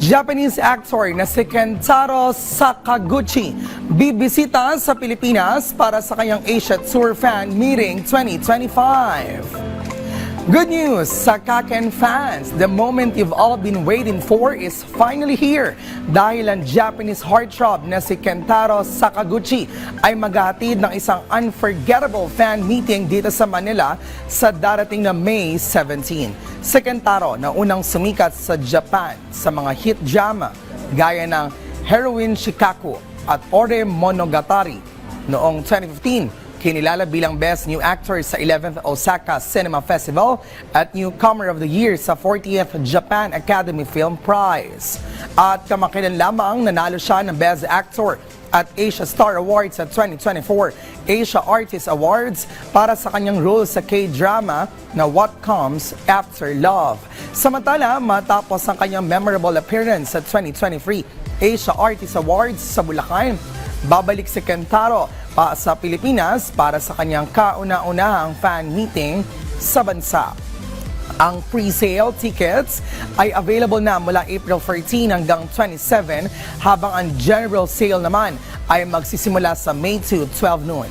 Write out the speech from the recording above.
Japanese actor na si Kentaro Sakaguchi bibisita sa Pilipinas para sa kanyang Asia Tour Fan Meeting 2025. Good news sa Kaken fans! The moment you've all been waiting for is finally here dahil ang Japanese heartthrob na si Kentaro Sakaguchi ay maghahatid ng isang unforgettable fan meeting dito sa Manila sa darating na May 17. Si Kentaro na unang sumikat sa Japan sa mga hit drama gaya ng Heroine Shikaku at Ore Monogatari noong 2015. Kinilala bilang Best New Actor sa 11th Osaka Cinema Festival at Newcomer of the Year sa 40th Japan Academy Film Prize. At kamakailan lamang nanalo siya ng Best Actor at Asia Star Awards sa 2024 Asia Artist Awards para sa kanyang role sa K-drama na What Comes After Love. Samantala, matapos ang kanyang memorable appearance sa 2023 Asia Artist Awards sa Bulacan, babalik si Kentaro pa sa Pilipinas para sa kanyang kauna-unahang fan meeting sa bansa. Ang pre-sale tickets ay available na mula April 13 hanggang 27 habang ang general sale naman ay magsisimula sa May 2, 12 noon.